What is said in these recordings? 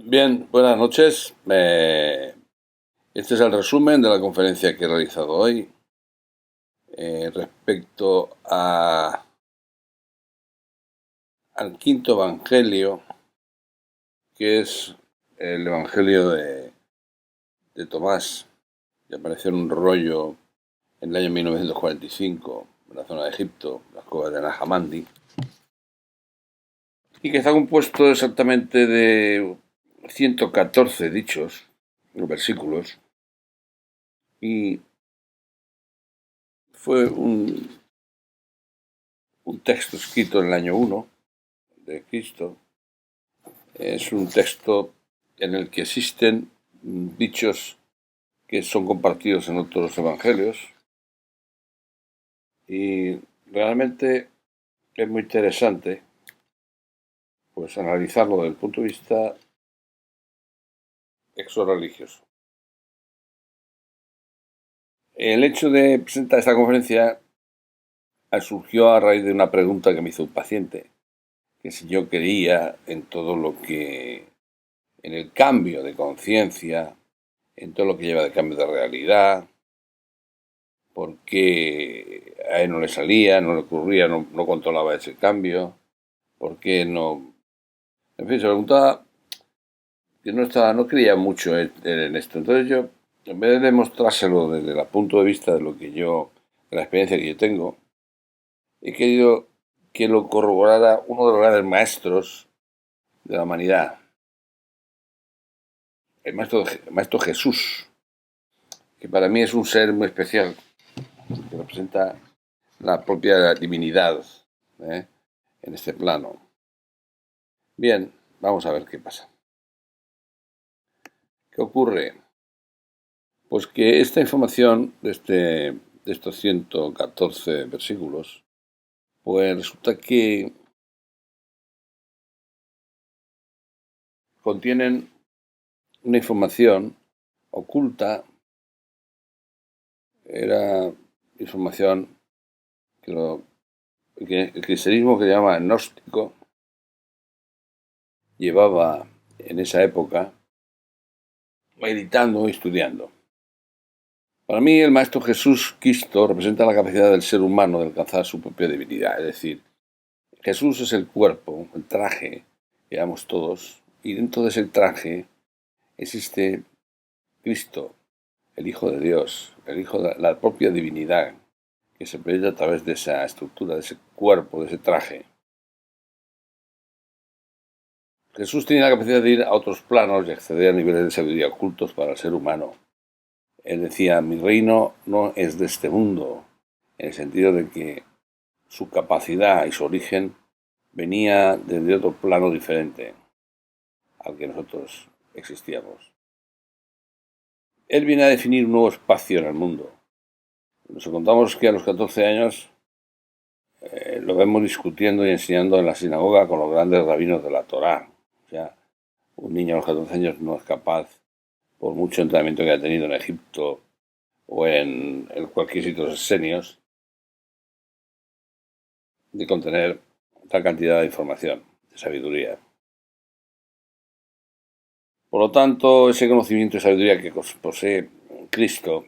Bien, buenas noches. Este es el resumen de la conferencia que he realizado hoy respecto al quinto evangelio, que es el evangelio de Tomás, que apareció en un rollo en el año 1945 en la zona de Egipto, las cuevas de Nag-Hammadi, y que está compuesto exactamente de 114 dichos, versículos, y fue un texto escrito en el año 1 de Cristo. Es un texto en el que existen dichos que son compartidos en otros evangelios y realmente es muy interesante pues analizarlo desde el punto de vista exorreligioso. El hecho de presentar esta conferencia surgió a raíz de una pregunta que me hizo un paciente, que si yo creía en todo lo que, en el cambio de conciencia, en todo lo que lleva de cambio de realidad, porque a él no le salía, no le ocurría, no controlaba ese cambio, porque no... En fin, se preguntaba que no creía mucho en esto. Entonces yo, en vez de demostrárselo desde el punto de vista de lo que yo, de la experiencia que yo tengo, he querido que lo corroborara uno de los grandes maestros de la humanidad, el maestro Jesús, que para mí es un ser muy especial, que representa la propia divinidad ¿eh? En este plano. Bien, vamos a ver qué pasa. ¿Qué ocurre? Pues que esta información de estos 114 versículos, pues resulta que contienen una información oculta, era información que el cristianismo, que se llama gnóstico, llevaba en esa época meditando y estudiando. Para mí, el Maestro Jesús Cristo representa la capacidad del ser humano de alcanzar su propia divinidad. Es decir, Jesús es el cuerpo, el traje que llevamos todos, y dentro de ese traje existe Cristo, el Hijo de Dios, el Hijo de la propia divinidad, que se proyecta a través de esa estructura, de ese cuerpo, de ese traje. Jesús tenía la capacidad de ir a otros planos y acceder a niveles de sabiduría ocultos para el ser humano. Él decía, mi reino no es de este mundo, en el sentido de que su capacidad y su origen venía desde otro plano diferente al que nosotros existíamos. Él viene a definir un nuevo espacio en el mundo. Nos contamos que a los 14 años lo vemos discutiendo y enseñando en la sinagoga con los grandes rabinos de la Torá. O sea, un niño a los 14 años no es capaz, por mucho entrenamiento que haya tenido en Egipto o en cualquier sitio de los esenios, de contener tal cantidad de información, de sabiduría. Por lo tanto, ese conocimiento y sabiduría que posee Cristo,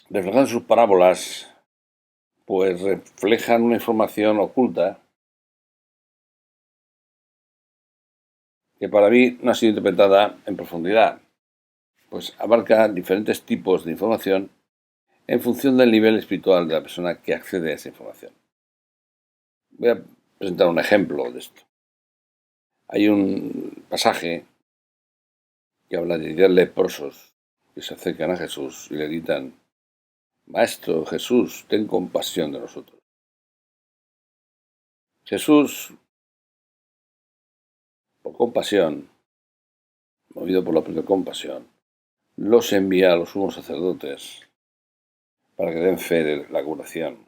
reflejado en sus parábolas, pues reflejan una información oculta que para mí no ha sido interpretada en profundidad, pues abarca diferentes tipos de información en función del nivel espiritual de la persona que accede a esa información. Voy a presentar un ejemplo de esto. Hay un pasaje que habla de 10 leprosos que se acercan a Jesús y le gritan, Maestro Jesús, ten compasión de nosotros. Jesús, por compasión, movido por la propia compasión, los envía a los sumos sacerdotes para que den fe de la curación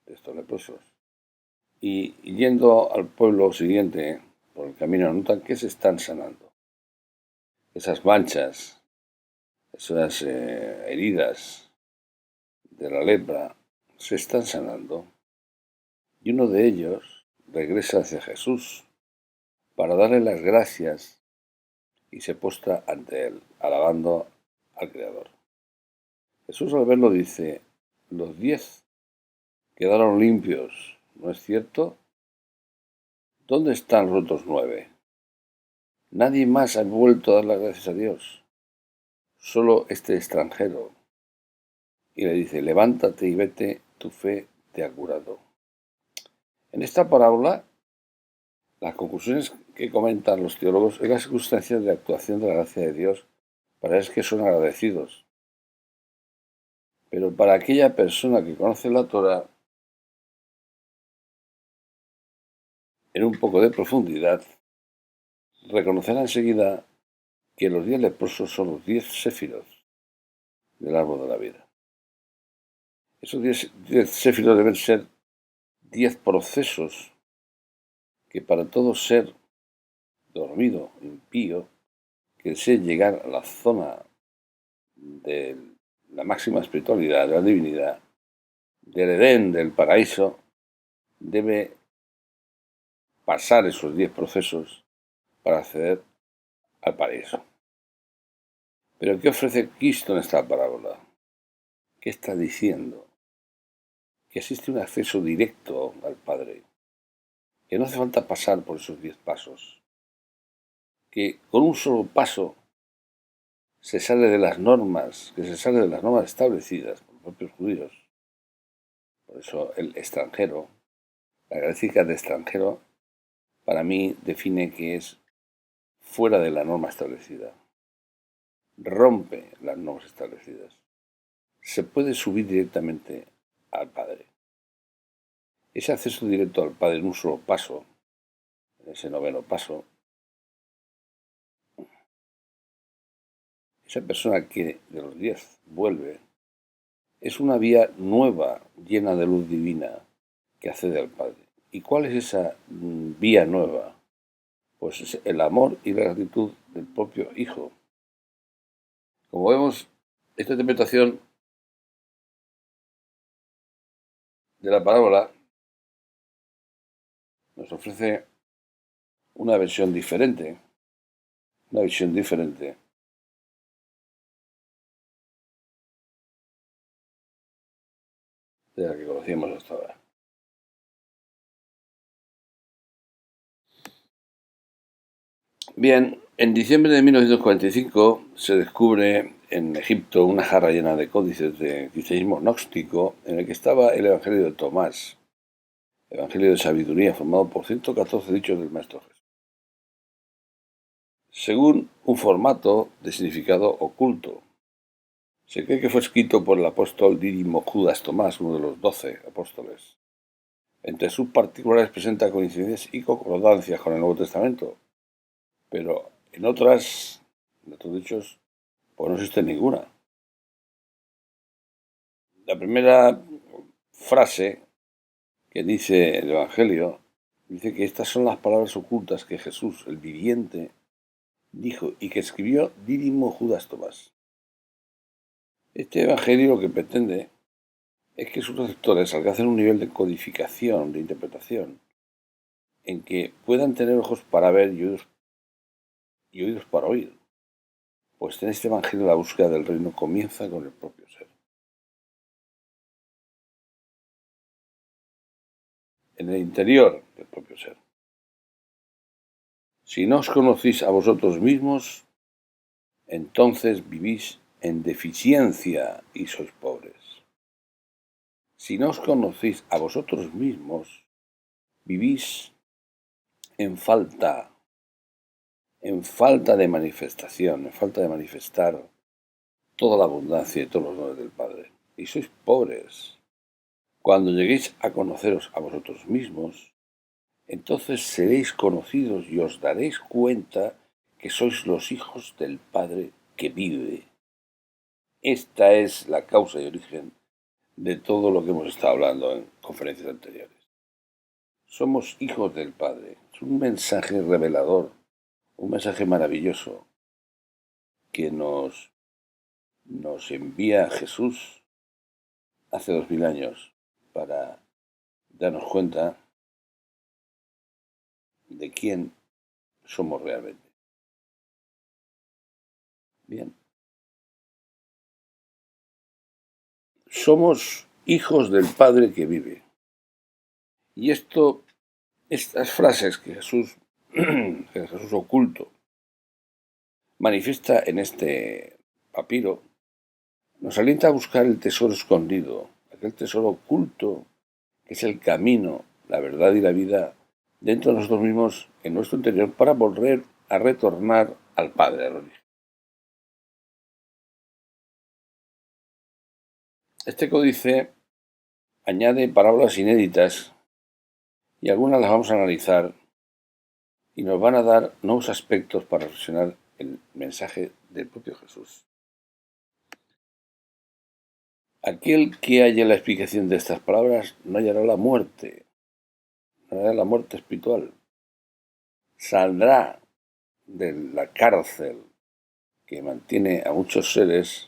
de estos leprosos. Y yendo al pueblo siguiente, por el camino, notan que se están sanando. Esas manchas, esas heridas de la lepra, se están sanando. Y uno de ellos regresa hacia Jesús para darle las gracias y se postra ante él, alabando al Creador. Jesús al verlo dice, los 10 quedaron limpios, ¿no es cierto? ¿Dónde están los otros 9? Nadie más ha vuelto a dar las gracias a Dios, solo este extranjero. Y le dice, levántate y vete, tu fe te ha curado. En esta parábola, las conclusiones que comentan los teólogos es la circunstancia de actuación de la gracia de Dios para los que son agradecidos. Pero para aquella persona que conoce la Torá en un poco de profundidad, reconocerá enseguida que los 10 leprosos son los 10 séfiros del árbol de la vida. Esos 10 séfiros deben ser 10 procesos que para todo ser dormido, impío, que desee llegar a la zona de la máxima espiritualidad, de la divinidad, del Edén, del paraíso, debe pasar esos 10 procesos para acceder al paraíso. Pero ¿qué ofrece Cristo en esta parábola? ¿Qué está diciendo? Que existe un acceso directo al Padre, que no hace falta pasar por esos 10 pasos, que con un solo paso se sale de las normas, que se sale de las normas establecidas por los propios judíos. Por eso el extranjero, la gracia de extranjero, para mí define que es fuera de la norma establecida, rompe las normas establecidas. Se puede subir directamente al Padre. Ese acceso directo al Padre en un solo paso, en ese noveno paso, esa persona que de los 10 vuelve, es una vía nueva, llena de luz divina, que accede al Padre. ¿Y cuál es esa vía nueva? Pues es el amor y la gratitud del propio Hijo. Como vemos, esta interpretación de la parábola nos ofrece una visión diferente de la que conocíamos hasta ahora. Bien, en diciembre de 1945 se descubre en Egipto una jarra llena de códices de cristianismo gnóstico en el que estaba el Evangelio de Tomás, Evangelio de sabiduría, formado por 114 dichos del Maestro Jesús, según un formato de significado oculto. Se cree que fue escrito por el apóstol Dídimo Judas Tomás, uno de los 12 apóstoles. Entre sus particulares presenta coincidencias y concordancias con el Nuevo Testamento, pero en otros dichos, pues no existe ninguna. La primera frase que dice el Evangelio dice que estas son las palabras ocultas que Jesús, el viviente, dijo y que escribió Dídimo Judas Tomás. Este Evangelio lo que pretende es que sus receptores alcancen un nivel de codificación, de interpretación, en que puedan tener ojos para ver y oídos para oír. Pues en este Evangelio la búsqueda del reino comienza con el propio ser. En el interior del propio ser. Si no os conocéis a vosotros mismos, entonces vivís en deficiencia y sois pobres. Si no os conocéis a vosotros mismos, vivís en falta de manifestación, en falta de manifestar toda la abundancia y todos los dones del Padre. Y sois pobres. Cuando lleguéis a conoceros a vosotros mismos, entonces seréis conocidos y os daréis cuenta que sois los hijos del Padre que vive. Esta es la causa y origen de todo lo que hemos estado hablando en conferencias anteriores. Somos hijos del Padre. Es un mensaje revelador, un mensaje maravilloso que nos envía Jesús hace 2000 años para darnos cuenta de quién somos realmente. Bien. Somos hijos del Padre que vive. Y estas frases que Jesús oculto manifiesta en este papiro, nos alienta a buscar el tesoro escondido, aquel tesoro oculto que es el camino, la verdad y la vida dentro de nosotros mismos, en nuestro interior, para volver a retornar al Padre, al origen. Este códice añade parábolas inéditas y algunas las vamos a analizar y nos van a dar nuevos aspectos para reflexionar el mensaje del propio Jesús. Aquel que haya la explicación de estas palabras no hallará la muerte, no hallará la muerte espiritual. Saldrá de la cárcel que mantiene a muchos seres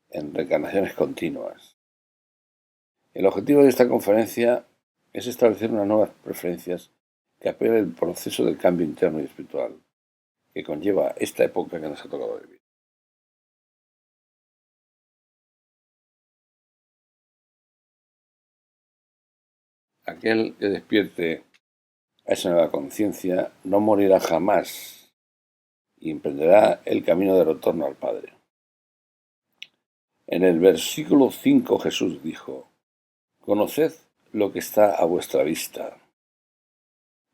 en reencarnaciones continuas. El objetivo de esta conferencia es establecer unas nuevas preferencias que apelen el proceso del cambio interno y espiritual que conlleva esta época que nos ha tocado vivir. Aquel que despierte a esa nueva conciencia no morirá jamás y emprenderá el camino de retorno al Padre. En el versículo 5 Jesús dijo: Conoced lo que está a vuestra vista,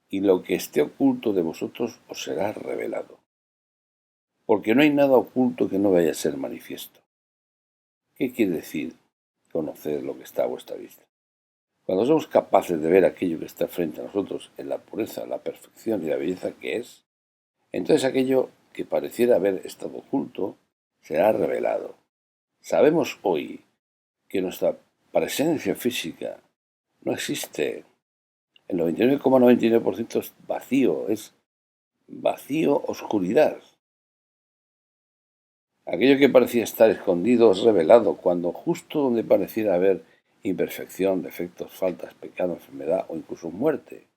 y lo que esté oculto de vosotros os será revelado. Porque no hay nada oculto que no vaya a ser manifiesto. ¿Qué quiere decir conocer lo que está a vuestra vista? Cuando somos capaces de ver aquello que está frente a nosotros en la pureza, la perfección y la belleza que es, entonces aquello que pareciera haber estado oculto será revelado. Sabemos hoy que nuestra presencia física no existe. El 99,99% es vacío, oscuridad. Aquello que parecía estar escondido es revelado cuando justo donde pareciera haber imperfección, defectos, faltas, pecado, enfermedad o incluso muerte.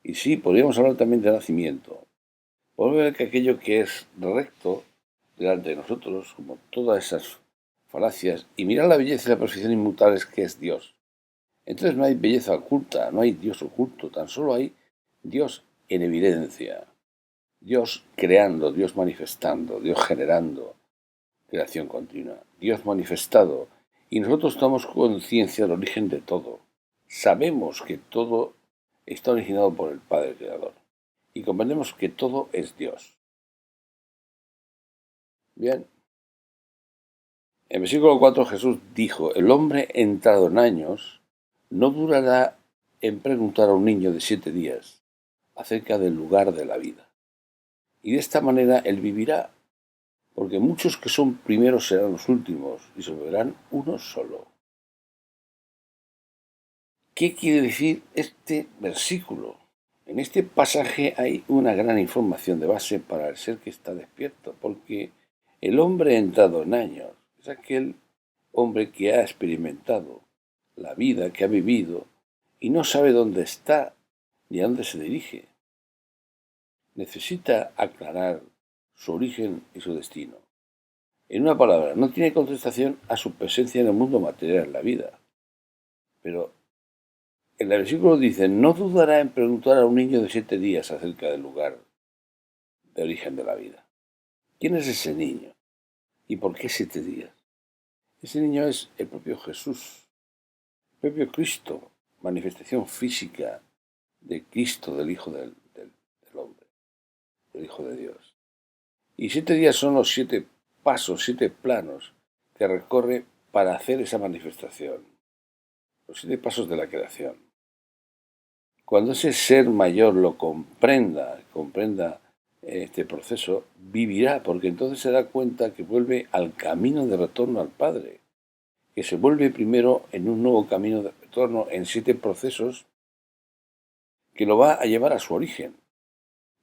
Y sí, podríamos hablar también de nacimiento. Podemos ver que aquello que es recto delante de nosotros, como todas esas falacias, y mirar la belleza y la perfección inmutables que es Dios. Entonces no hay belleza oculta, no hay Dios oculto, tan solo hay Dios en evidencia. Dios creando, Dios manifestando, Dios generando, creación continua, Dios manifestado, y nosotros tomamos conciencia del origen de todo. Sabemos que todo está originado por el Padre Creador, y comprendemos que todo es Dios. Bien, en versículo 4 Jesús dijo: el hombre entrado en años no durará en preguntar a un niño de 7 días acerca del lugar de la vida. Y de esta manera él vivirá, porque muchos que son primeros serán los últimos y se volverán uno solo. ¿Qué quiere decir este versículo? En este pasaje hay una gran información de base para el ser que está despierto, porque el hombre entrado en años es aquel hombre que ha experimentado la vida, que ha vivido y no sabe dónde está ni a dónde se dirige. Necesita aclarar su origen y su destino. En una palabra, no tiene contestación a su presencia en el mundo material, en la vida. Pero en el versículo dice: no dudará en preguntar a un niño de 7 días acerca del lugar de origen de la vida. ¿Quién es ese niño? ¿Y por qué 7 días? Ese niño es el propio Jesús, el propio Cristo, manifestación física de Cristo, del Hijo del hombre, del Hijo de Dios. Y 7 días son los 7 pasos, 7 planos que recorre para hacer esa manifestación. Los 7 pasos de la creación. Cuando ese ser mayor lo comprenda este proceso, vivirá, porque entonces se da cuenta que vuelve al camino de retorno al Padre, que se vuelve primero en un nuevo camino de retorno en 7 procesos que lo va a llevar a su origen.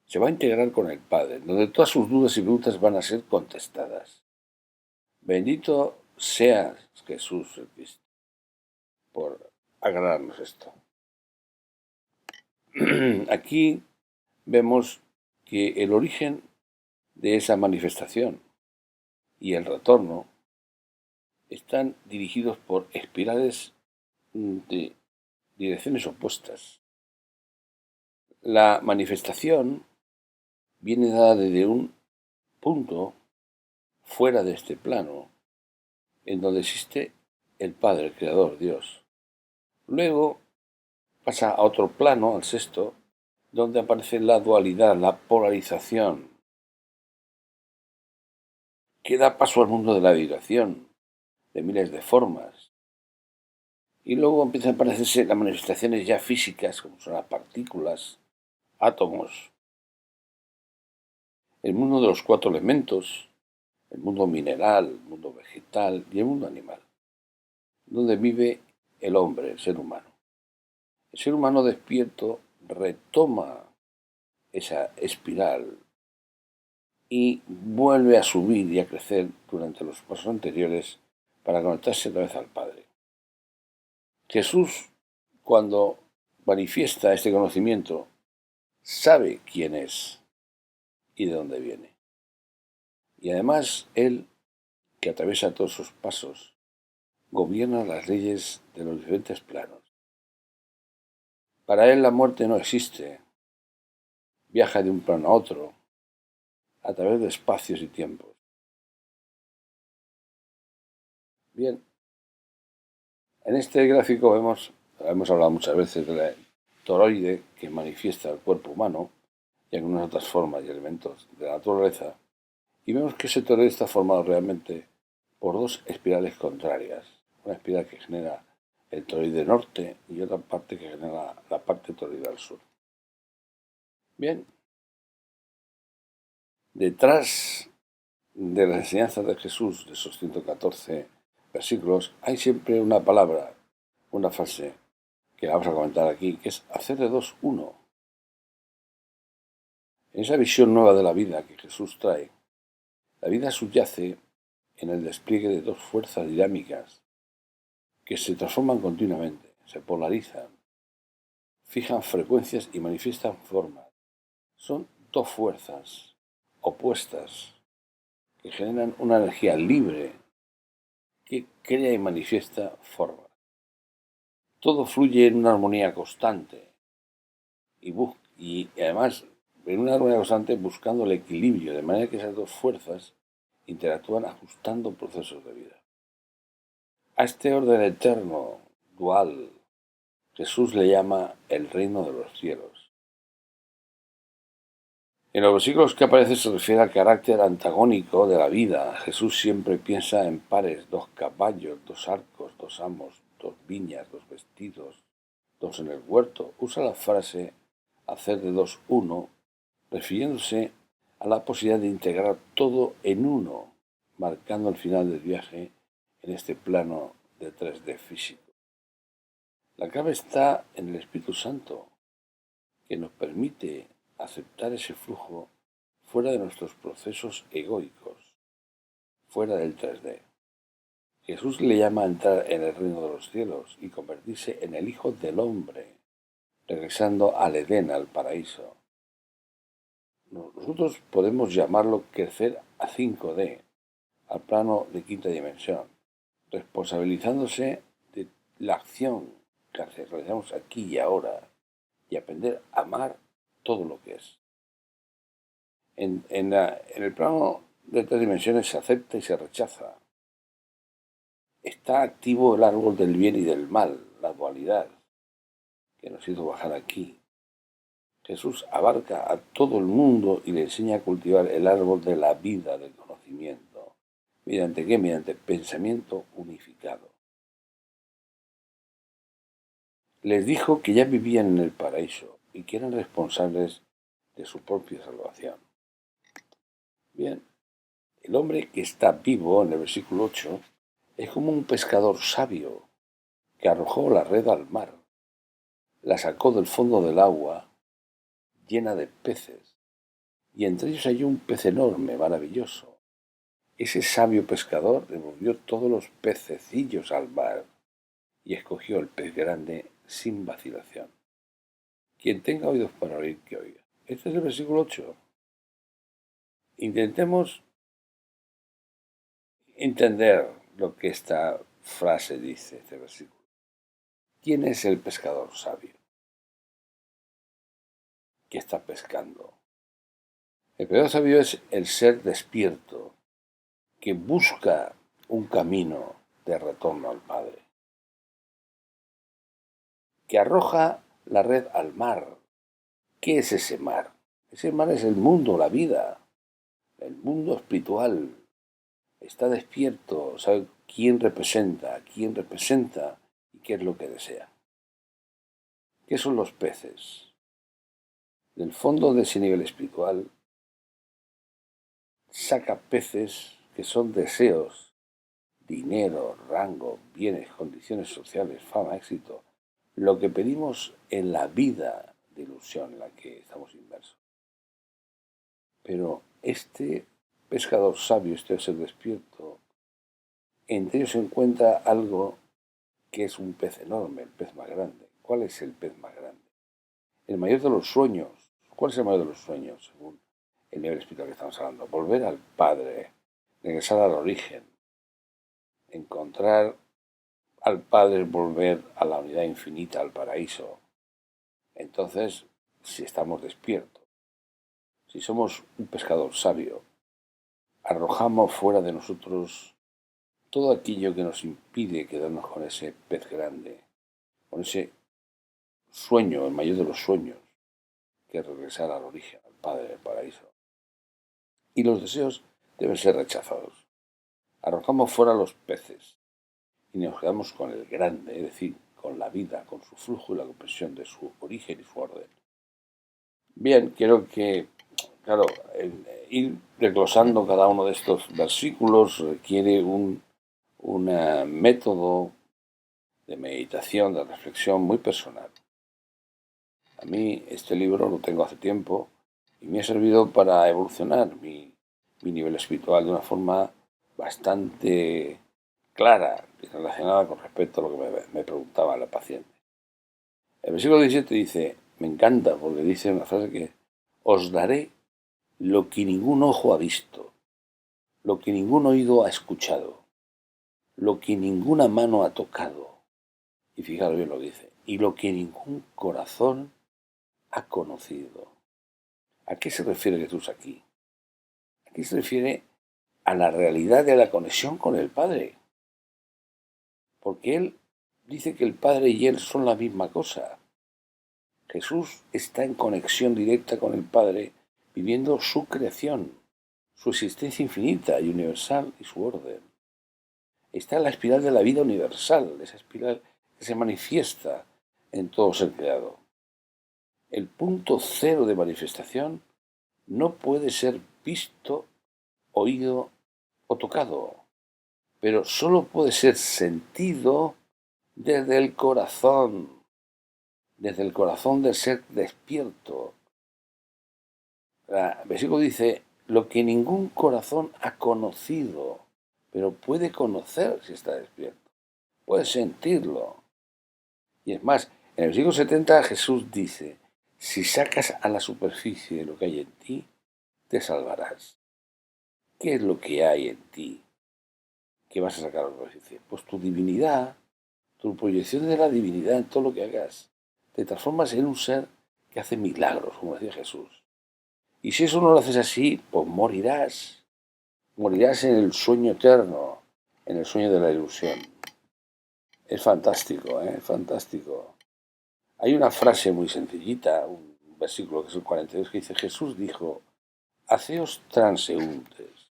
Se va a integrar con el Padre, donde todas sus dudas y preguntas van a ser contestadas. Bendito seas, Jesús el Cristo, por aclararnos esto. Aquí vemos que el origen de esa manifestación y el retorno están dirigidos por espirales de direcciones opuestas. La manifestación viene dada desde un punto fuera de este plano, en donde existe el Padre, el Creador, Dios. Luego pasa a otro plano, al sexto, donde aparece la dualidad, la polarización, que da paso al mundo de la vibración, de miles de formas. Y luego empiezan a aparecerse las manifestaciones ya físicas, como son las partículas, átomos, el mundo de los cuatro elementos, el mundo mineral, el mundo vegetal y el mundo animal, donde vive el hombre, el ser humano. El ser humano despierto retoma esa espiral y vuelve a subir y a crecer durante los pasos anteriores para conectarse otra vez al Padre. Jesús, cuando manifiesta este conocimiento, sabe quién es y de dónde viene. Y además, Él, que atraviesa todos sus pasos, gobierna las leyes de los diferentes planos. Para Él la muerte no existe, viaja de un plano a otro, a través de espacios y tiempos. Bien, en este gráfico hemos hablado muchas veces del toroide que manifiesta el cuerpo humano y algunas otras formas y elementos de la naturaleza, y vemos que ese toroide está formado realmente por dos espirales contrarias. Una espiral que genera el toroide norte y otra parte que genera la parte toroidal sur. Bien, detrás de las enseñanzas de Jesús, de esos 114 versículos, hay siempre una palabra, una frase que vamos a comentar aquí, que es hacer de dos uno. En esa visión nueva de la vida que Jesús trae, la vida subyace en el despliegue de dos fuerzas dinámicas que se transforman continuamente, se polarizan, fijan frecuencias y manifiestan formas. Son dos fuerzas opuestas que generan una energía libre que crea y manifiesta formas. Todo fluye en una armonía constante y además en una armonía constante buscando el equilibrio, de manera que esas dos fuerzas interactúan ajustando procesos de vida. A este orden eterno, dual, Jesús le llama el reino de los cielos. En los versículos que aparece se refiere al carácter antagónico de la vida. Jesús siempre piensa en pares, dos caballos, dos arcos, dos amos, dos viñas, dos vestidos, dos en el huerto. Usa la frase hacer de dos uno, refiriéndose a la posibilidad de integrar todo en uno, marcando el final del viaje en este plano de 3D físico. La clave está en el Espíritu Santo, que nos permite aceptar ese flujo fuera de nuestros procesos egoicos, fuera del 3D. Jesús le llama a entrar en el reino de los cielos y convertirse en el Hijo del Hombre, regresando al Edén, al paraíso. Nosotros podemos llamarlo crecer a 5D, al plano de quinta dimensión, responsabilizándose de la acción que realizamos aquí y ahora y aprender a amar todo lo que es. En el plano de 3 dimensiones se acepta y se rechaza. Está activo el árbol del bien y del mal, la dualidad, que nos hizo bajar aquí. Jesús abarca a todo el mundo y le enseña a cultivar el árbol de la vida, del conocimiento. ¿Mediante qué? Mediante pensamiento unificado. Les dijo que ya vivían en el paraíso y que eran responsables de su propia salvación. Bien, el hombre que está vivo en el versículo 8 es como un pescador sabio que arrojó la red al mar, la sacó del fondo del agua llena de peces, y entre ellos hay un pez enorme, maravilloso. Ese sabio pescador devolvió todos los pececillos al mar y escogió el pez grande sin vacilación. Quien tenga oídos para oír, que oiga. Este es el versículo 8. Intentemos entender lo que esta frase dice, este versículo. ¿Quién es el pescador sabio? ¿Qué está pescando? El pescador sabio es el ser despierto que busca un camino de retorno al Padre, que arroja la red al mar. ¿Qué es ese mar? Ese mar es el mundo, la vida, el mundo espiritual. Está despierto, sabe quién representa y qué es lo que desea. ¿Qué son los peces? Del fondo de ese nivel espiritual saca peces que son deseos, dinero, rango, bienes, condiciones sociales, fama, éxito, lo que pedimos en la vida de ilusión en la que estamos inmersos. Pero este pescador sabio, este ser despierto, entre ellos se encuentra algo que es un pez enorme, el pez más grande. ¿Cuál es el pez más grande? El mayor de los sueños. ¿Cuál es el mayor de los sueños, según el nivel espiritual que estamos hablando? Volver al Padre, regresar al origen, encontrar al Padre, volver a la unidad infinita, al paraíso. Entonces, si estamos despiertos, si somos un pescador sabio, arrojamos fuera de nosotros todo aquello que nos impide quedarnos con ese pez grande, con ese sueño, el mayor de los sueños, que es regresar al origen, al Padre del paraíso. Y los deseos deben ser rechazados. Arrojamos fuera los peces y nos quedamos con el grande, es decir, con la vida, con su flujo y la comprensión de su origen y su orden. Bien, quiero que, claro, ir desglosando cada uno de estos versículos requiere un método de meditación, de reflexión muy personal. A mí este libro lo tengo hace tiempo y me ha servido para evolucionar mi nivel espiritual de una forma bastante clara y relacionada con respecto a lo que me preguntaba la paciente. El versículo 17 dice, me encanta porque dice una frase que os daré lo que ningún ojo ha visto, lo que ningún oído ha escuchado, lo que ninguna mano ha tocado. Y fijaros bien lo que dice, y lo que ningún corazón ha conocido. ¿A qué se refiere Jesús aquí? Aquí se refiere a la realidad de la conexión con el Padre. Porque Él dice que el Padre y Él son la misma cosa. Jesús está en conexión directa con el Padre, viviendo su creación, su existencia infinita y universal y su orden. Está en la espiral de la vida universal, esa espiral que se manifiesta en todo ser creado. El punto cero de manifestación no puede ser visto, oído o tocado, pero solo puede ser sentido desde el corazón del ser despierto. El versículo dice, lo que ningún corazón ha conocido, pero puede conocer si está despierto, puede sentirlo. Y es más, en el versículo 70 Jesús dice, si sacas a la superficie lo que hay en ti, te salvarás. ¿Qué es lo que hay en ti que vas a sacar a la superficie? Pues tu divinidad, tu proyección de la divinidad en todo lo que hagas. Te transformas en un ser que hace milagros, como decía Jesús. Y si eso no lo haces así, pues morirás. Morirás en el sueño eterno, en el sueño de la ilusión. Es fantástico, ¿eh? Fantástico. Hay una frase muy sencillita, un versículo que es el 42, que dice, Jesús dijo, haceos transeúntes.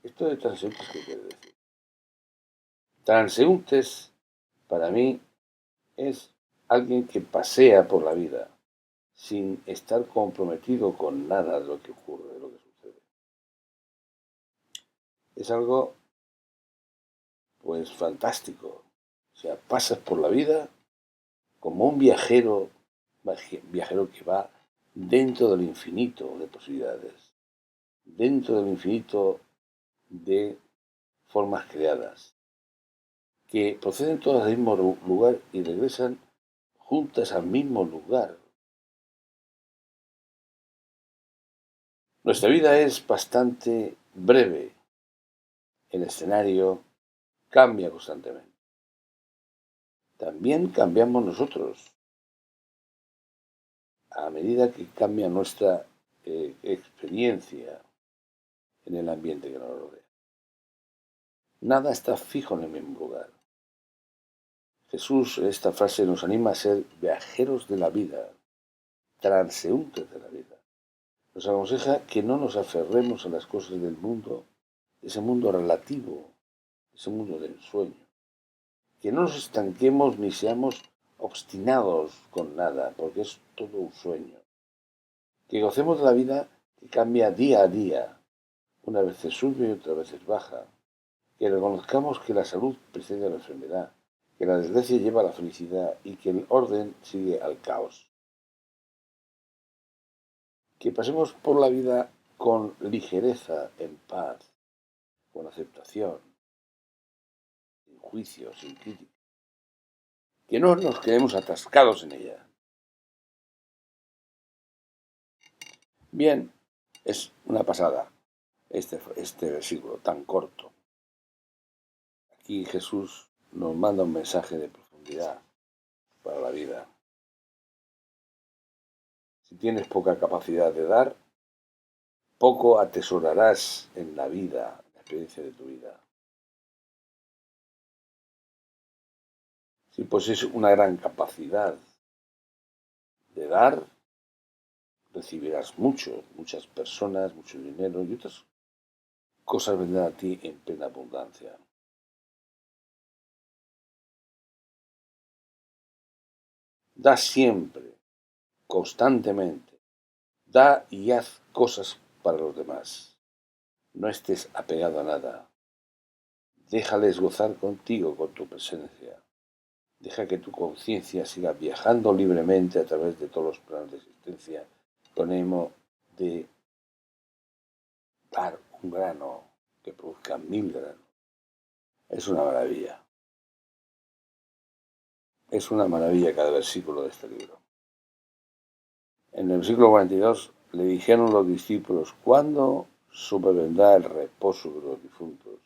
¿Esto de transeúntes qué quiere decir? Transeúntes, para mí, es alguien que pasea por la vida sin estar comprometido con nada de lo que ocurre, de lo que sucede. Es algo, pues, fantástico. O sea, pasas por la vida como un viajero que va dentro del infinito de posibilidades, dentro del infinito de formas creadas, que proceden todas del mismo lugar y regresan juntas al mismo lugar. Nuestra vida es bastante breve el escenario cambia constantemente. También cambiamos nosotros a medida que cambia nuestra experiencia en el ambiente que nos rodea. Nada está fijo en el mismo lugar. Jesús, en esta frase, nos anima a ser viajeros de la vida, transeúntes de la vida. Nos aconseja que no nos aferremos a las cosas del mundo, ese mundo relativo, ese mundo del sueño. Que no nos estanquemos ni seamos obstinados con nada, porque es todo un sueño. Que gocemos de la vida que cambia día a día. Una vez se sube y otra vez se baja. Que reconozcamos que la salud precede a la enfermedad, que la desgracia lleva a la felicidad y que el orden sigue al caos. Que pasemos por la vida con ligereza, en paz, con aceptación, sin juicio, sin crítica. Que no nos quedemos atascados en ella. Bien, es una pasada este versículo tan corto. Aquí Jesús nos manda un mensaje de profundidad para la vida. Si tienes poca capacidad de dar, poco atesorarás en la vida, en la experiencia de tu vida. Si posees una gran capacidad de dar, recibirás muchas personas, mucho dinero y otras cosas vendrán a ti en plena abundancia. Da siempre, constantemente. Da y haz cosas para los demás. No estés apegado a nada. Déjales gozar contigo con tu presencia. Deja que tu conciencia siga viajando libremente a través de todos los planos de existencia con ánimo de dar un grano que produzca 1000 granos. Es una maravilla. Es una maravilla cada versículo de este libro. En el versículo 42 le dijeron los discípulos: ¿cuándo sobrevendrá el reposo de los difuntos?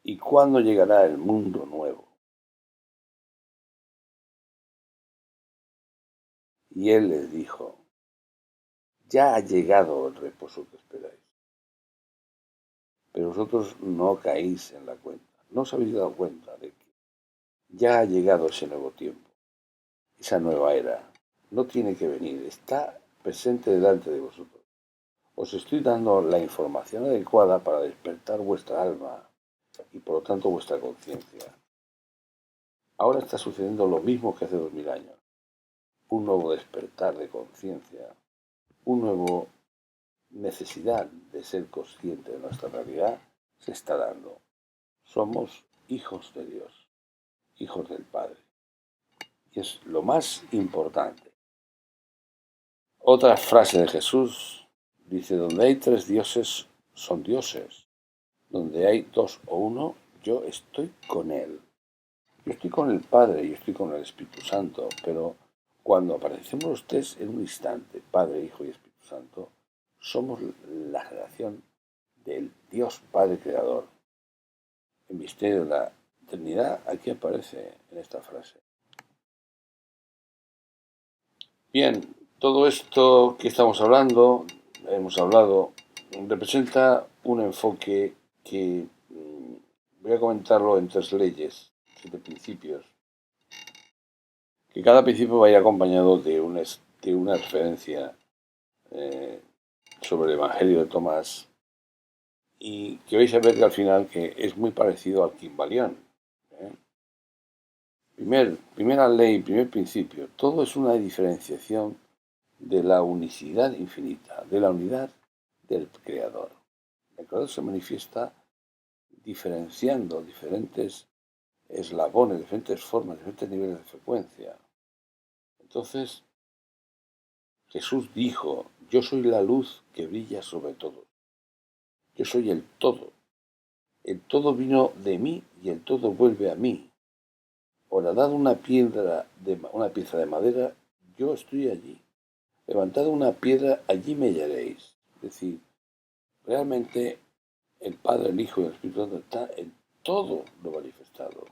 ¿Y cuándo llegará el mundo nuevo? Y él les dijo: ya ha llegado el reposo que esperáis. Pero vosotros no caéis en la cuenta. No os habéis dado cuenta de que ya ha llegado ese nuevo tiempo, esa nueva era. No tiene que venir, está presente delante de vosotros. Os estoy dando la información adecuada para despertar vuestra alma y por lo tanto vuestra conciencia. Ahora está sucediendo lo mismo que hace 2000 años. Un nuevo despertar de conciencia, un nuevo necesidad de ser consciente de nuestra realidad se está dando. Somos hijos de Dios, hijos del Padre. Y es lo más importante. Otra frase de Jesús dice: donde hay 3 dioses, son dioses. Donde hay 2 o 1, yo estoy con Él. Yo estoy con el Padre, yo estoy con el Espíritu Santo, pero cuando aparecemos los 3 en un instante, Padre, Hijo y Espíritu Santo, somos la generación del Dios Padre Creador. El misterio de la Trinidad aquí aparece en esta frase. Bien, todo esto que estamos hablando, hemos hablado, representa un enfoque que voy a comentarlo en 3 leyes, 7 principios. Que cada principio vaya acompañado de una referencia sobre el Evangelio de Tomás, y que vais a ver que al final que es muy parecido al Kybalión. Primera ley, primer principio, todo es una diferenciación de la unicidad infinita, de la unidad del Creador. El Creador se manifiesta diferenciando diferentes eslabones, diferentes formas, diferentes niveles de frecuencia. Entonces, Jesús dijo: yo soy la luz que brilla sobre todo. Yo soy el todo. El todo vino de mí y el todo vuelve a mí. Horadad una pieza de madera, yo estoy allí. Levantad una piedra, allí me hallaréis. Es decir, realmente el Padre, el Hijo y el Espíritu Santo está en todo lo manifestado.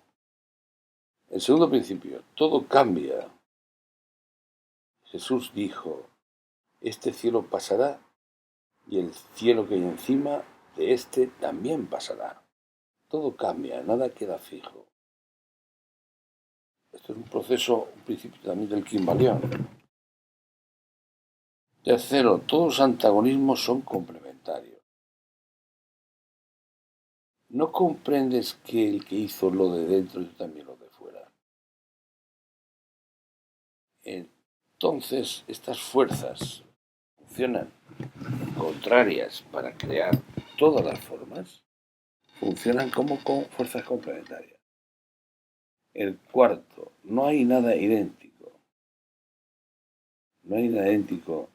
El segundo principio, todo cambia. Jesús dijo, este cielo pasará y el cielo que hay encima de este también pasará. Todo cambia, nada queda fijo. Esto es un proceso, un principio también del Kybalión. Tercero, todos los antagonismos son complementarios. No comprendes que el que hizo lo de dentro hizo también lo de fuera. Entonces, estas fuerzas funcionan contrarias para crear todas las formas, funcionan como con fuerzas complementarias. El cuarto, no hay nada idéntico. No hay nada idéntico.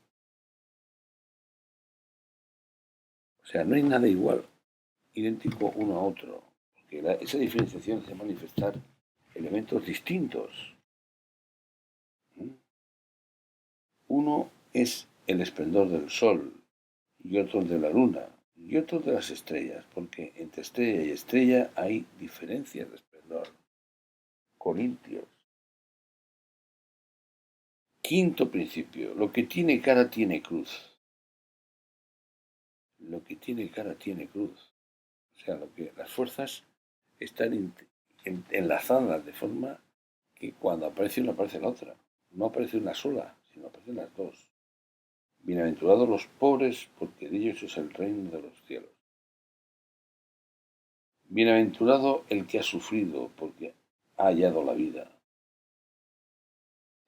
O sea, no hay nada igual, idéntico uno a otro. Porque esa diferenciación hace manifestar elementos distintos. Uno es el esplendor del sol y otro el de la luna y otro de las estrellas, porque entre estrella y estrella hay diferencias de esplendor. Corintios. Quinto principio, lo que tiene cara tiene cruz. Lo que tiene cara tiene cruz. O sea, las fuerzas están enlazadas de forma que cuando aparece una aparece la otra. No aparece una sola, sino aparecen las dos. Bienaventurados los pobres, porque de ellos es el reino de los cielos. Bienaventurado el que ha sufrido, porque ha hallado la vida.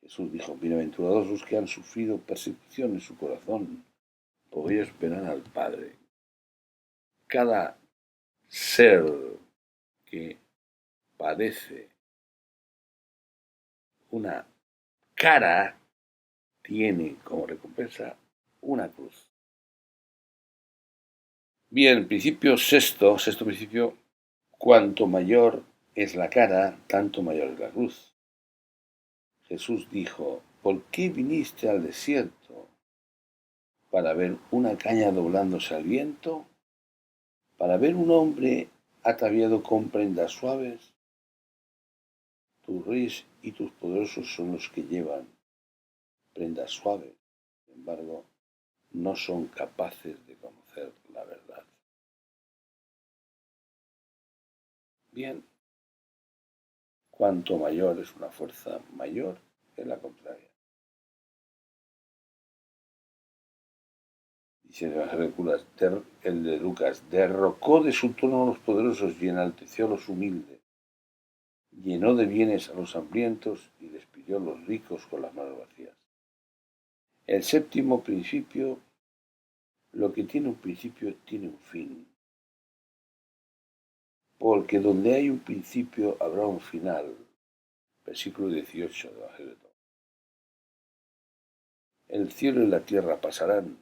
Jesús dijo, bienaventurados los que han sufrido persecución en su corazón, porque ellos verán al Padre. Cada ser que padece una cara tiene como recompensa una cruz. Bien, principio sexto principio, cuanto mayor es la cara, tanto mayor es la cruz. Jesús dijo, ¿por qué viniste al desierto? ¿Para ver una caña doblándose al viento? ¿Para ver un hombre ataviado con prendas suaves? Tus reyes y tus poderosos son los que llevan prendas suaves, sin embargo, no son capaces de conocer la verdad. Bien, cuanto mayor es una fuerza, mayor es la contraria. Dice el de Lucas, derrocó de su trono a los poderosos y enalteció a los humildes. Llenó de bienes a los hambrientos y despidió a los ricos con las manos vacías. El séptimo principio, lo que tiene un principio tiene un fin. Porque donde hay un principio habrá un final. Versículo 18 de Evangelio. El cielo y la tierra pasarán,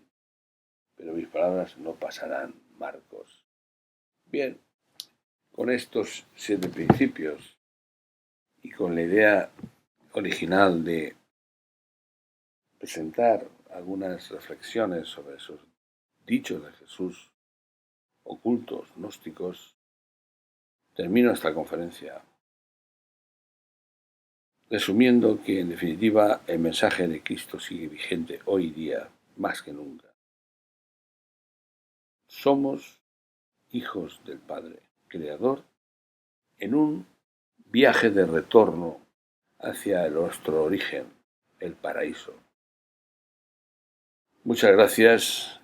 pero mis palabras no pasarán. Marcos. Bien, con estos 7 principios y con la idea original de presentar algunas reflexiones sobre esos dichos de Jesús ocultos, gnósticos, termino esta conferencia resumiendo que en definitiva el mensaje de Cristo sigue vigente hoy día más que nunca. Somos hijos del Padre, Creador, en un viaje de retorno hacia nuestro origen, el paraíso. Muchas gracias